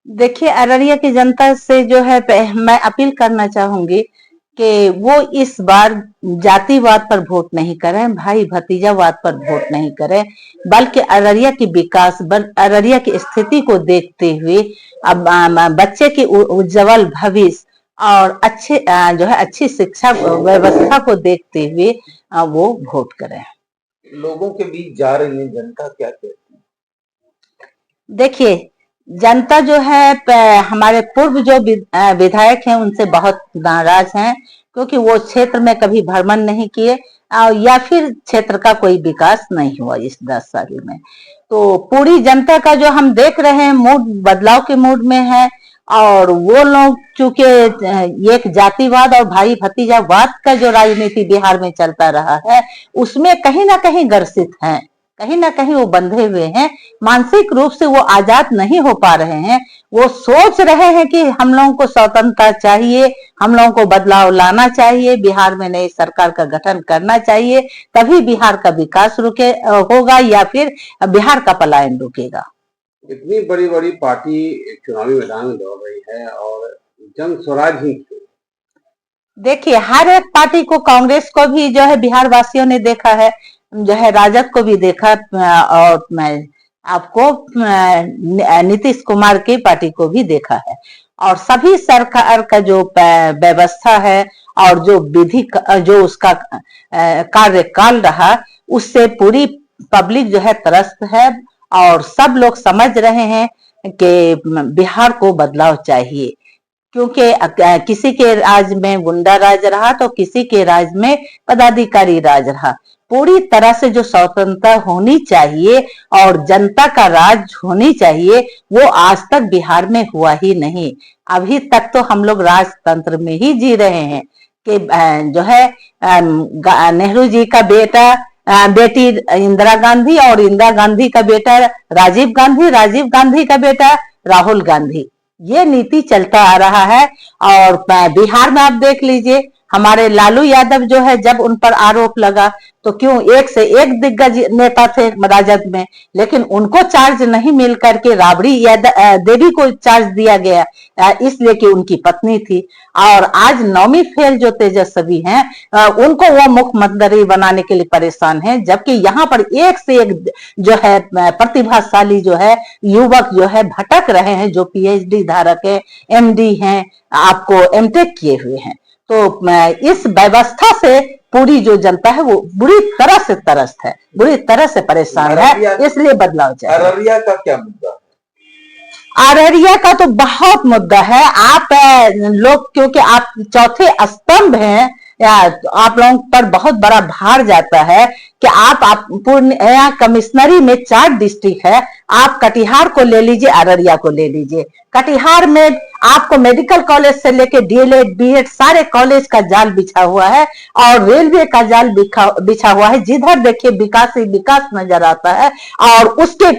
देखिए, अररिया की जनता से जो है मैं अपील करना चाहूंगी कि वो इस बार जातिवाद पर वोट नहीं करें, भाई भतीजावाद पर वोट नहीं करें, बल्कि अररिया की विकास, अररिया की स्थिति को देखते हुए अब बच्चे की उज्जवल भविष्य और अच्छे जो है अच्छी शिक्षा व्यवस्था को देखते हुए वो वोट करें। लोगों के बीच जा रही है जनता, क्या कहती है? देखिए, जनता जो है हमारे पूर्व जो विधायक हैं उनसे बहुत नाराज हैं, क्योंकि वो क्षेत्र में कभी भ्रमण नहीं किए या फिर क्षेत्र का कोई विकास नहीं हुआ इस 10 साल में। तो पूरी जनता का जो हम देख रहे हैं मूड बदलाव के मूड में है, और वो लोग चूंकि एक जातिवाद और भाई भतीजावाद का जो राजनीति बिहार में चलता रहा है उसमें कहीं ना कहीं ग्रसित हैं, कहीं ना कहीं वो बंधे हुए हैं, मानसिक रूप से वो आजाद नहीं हो पा रहे हैं। वो सोच रहे हैं कि हम लोगों को स्वतंत्रता चाहिए, हम लोगों को बदलाव लाना चाहिए, बिहार में नई सरकार का गठन करना चाहिए, तभी बिहार का विकास रुके होगा या फिर बिहार का पलायन रुकेगा। इतनी बड़ी बड़ी पार्टी चुनावी मैदान में दौड़ रही है और जन स्वराज ही देखिए, हर एक पार्टी को, कांग्रेस को भी जो है बिहार वासियों ने देखा है, जो है राजद को भी देखा, और मैं आपको नीतीश कुमार की पार्टी को भी देखा है, और सभी सरकार का जो व्यवस्था है और जो विधि जो उसका कार्यकाल रहा उससे पूरी पब्लिक जो है त्रस्त है, और सब लोग समझ रहे हैं कि बिहार को बदलाव चाहिए, क्योंकि किसी के राज में गुंडा राज रहा तो किसी के राज में पदाधिकारी राज रहा। पूरी तरह से जो स्वतंत्रता होनी चाहिए और जनता का राज होनी चाहिए वो आज तक बिहार में हुआ ही नहीं। अभी तक तो हम लोग राजतंत्र में ही जी रहे हैं कि जो है नेहरू जी का बेटा बेटी इंदिरा गांधी और इंदिरा गांधी का बेटा राजीव गांधी, राजीव गांधी का बेटा राहुल गांधी, ये नीति चलता आ रहा है। और बिहार में आप देख लीजिए, हमारे लालू यादव जो है जब उन पर आरोप लगा तो क्यों एक से एक दिग्गज नेता थे राजद में, लेकिन उनको चार्ज नहीं मिल करके राबड़ी देवी को चार्ज दिया गया, इसलिए कि उनकी पत्नी थी। और आज नौमी फेल जो तेजस्वी हैं उनको वो मुख्यमंत्री बनाने के लिए परेशान हैं, जबकि यहाँ पर एक से एक जो है प्रतिभाशाली जो है युवक जो है भटक रहे हैं, जो पीएचडी धारक है, एमडी हैं, आपको एमटेक किए हुए हैं। तो इस व्यवस्था से पूरी जो जनता है वो बुरी तरह से त्रस्त है, बुरी तरह से परेशान है, इसलिए बदलाव चाहिए। अररिया का क्या मुद्दा? अररिया का तो बहुत मुद्दा है। आप लोग, क्योंकि आप चौथे स्तंभ हैं, या आप लोगों पर बहुत बड़ा भार जाता है कि आप पूर्णिया कमिश्नरी में 4 डिस्ट्रिक्ट है, आप कटिहार को ले लीजिए, अररिया को ले लीजिए। कटिहार में आपको मेडिकल कॉलेज से लेके डीएलएड बीएड सारे कॉलेज का जाल बिछा हुआ है, और रेलवे का जाल बिछा हुआ है, जिधर देखिए विकास ही विकास नजर आता है, और उसके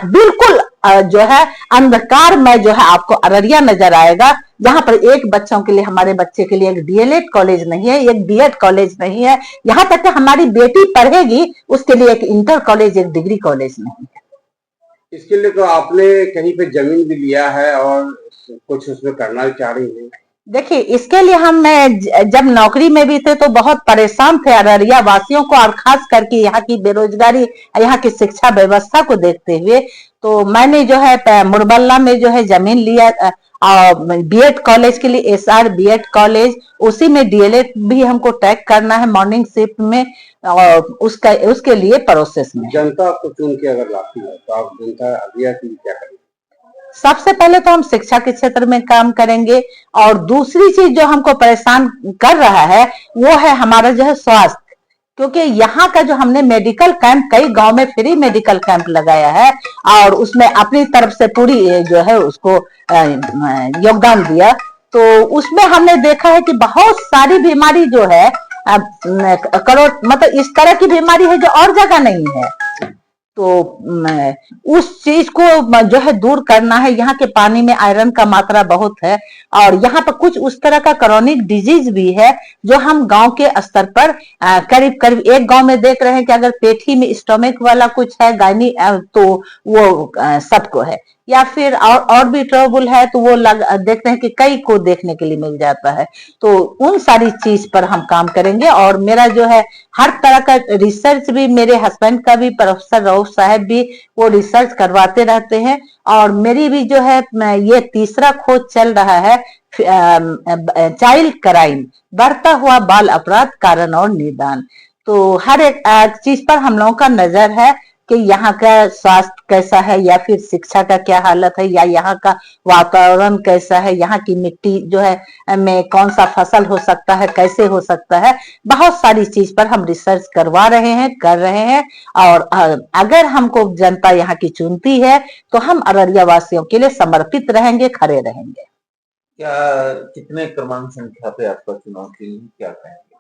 बिल्कुल जो है अंधकार में जो है आपको अररिया नजर आएगा, जहां पर एक बच्चों के लिए, हमारे बच्चे के लिए एक डीएलएड कॉलेज नहीं है, एक बीएड कॉलेज नहीं है, यहाँ तक कि हमारी बेटी पढ़ेगी उसके लिए एक इंटर कॉलेज, एक डिग्री कॉलेज नहीं है। इसके लिए तो आपने कहीं पे जमीन भी लिया है और कुछ उसमें करना चाह रही है? देखिए, इसके लिए हम जब नौकरी में भी थे तो बहुत परेशान थे अररिया वासियों को, और खास करके यहाँ की बेरोजगारी, यहाँ की शिक्षा व्यवस्था को देखते हुए, तो मैंने जो है मुरबल्ला में जो है जमीन लिया, बीएड कॉलेज के लिए एसआर बीएड कॉलेज, उसी में डीएलएड भी हमको टैग करना है मॉर्निंग शिफ्ट में, और उसके लिए प्रोसेस में। जनता को चुन के अगर लाती है तो आप जनता अररिया की क्या करेंगे? सबसे पहले तो हम शिक्षा के क्षेत्र में काम करेंगे, और दूसरी चीज जो हमको परेशान कर रहा है वो है हमारा जो है स्वास्थ्य, क्योंकि यहाँ का जो हमने मेडिकल कैंप, कई गांव में फ्री मेडिकल कैंप लगाया है, और उसमें अपनी तरफ से पूरी जो है उसको योगदान दिया, तो उसमें हमने देखा है कि बहुत सारी बीमारी जो है करोड़, मतलब इस तरह की बीमारी है जो और जगह नहीं है, तो उस चीज को जो है दूर करना है। यहाँ के पानी में आयरन का मात्रा बहुत है, और यहाँ पर कुछ उस तरह का क्रॉनिक डिजीज भी है जो हम गांव के स्तर पर करीब करीब एक गांव में देख रहे हैं कि अगर पेठी में स्टोमिक वाला कुछ है गायनी, तो वो सबको है। या फिर और भी ट्रबल है तो वो देखते हैं कि कई को देखने के लिए मिल जाता है। तो उन सारी चीज पर हम काम करेंगे और मेरा जो है हर तरह का रिसर्च भी, मेरे हस्बैंड का भी, प्रोफेसर रऊफ साहब भी वो रिसर्च करवाते रहते हैं। और मेरी भी जो है ये तीसरा खोज चल रहा है, चाइल्ड क्राइम, बढ़ता हुआ बाल अपराध कारण और निदान। तो हर एक चीज पर हम लोगों का नजर है कि यहाँ का स्वास्थ्य कैसा है, या फिर शिक्षा का क्या हालत है, या यहाँ का वातावरण कैसा है, यहाँ की मिट्टी जो है में कौन सा फसल हो सकता है, कैसे हो सकता है। बहुत सारी चीज पर हम रिसर्च करवा रहे हैं, कर रहे हैं। और अगर हमको जनता यहाँ की चुनती है तो हम अररिया वासियों के लिए समर्पित रहेंगे, खड़े रहेंगे। क्या कितने क्रमांक संख्या पे आपका चुनाव चिन्ह, क्या कहेंगे?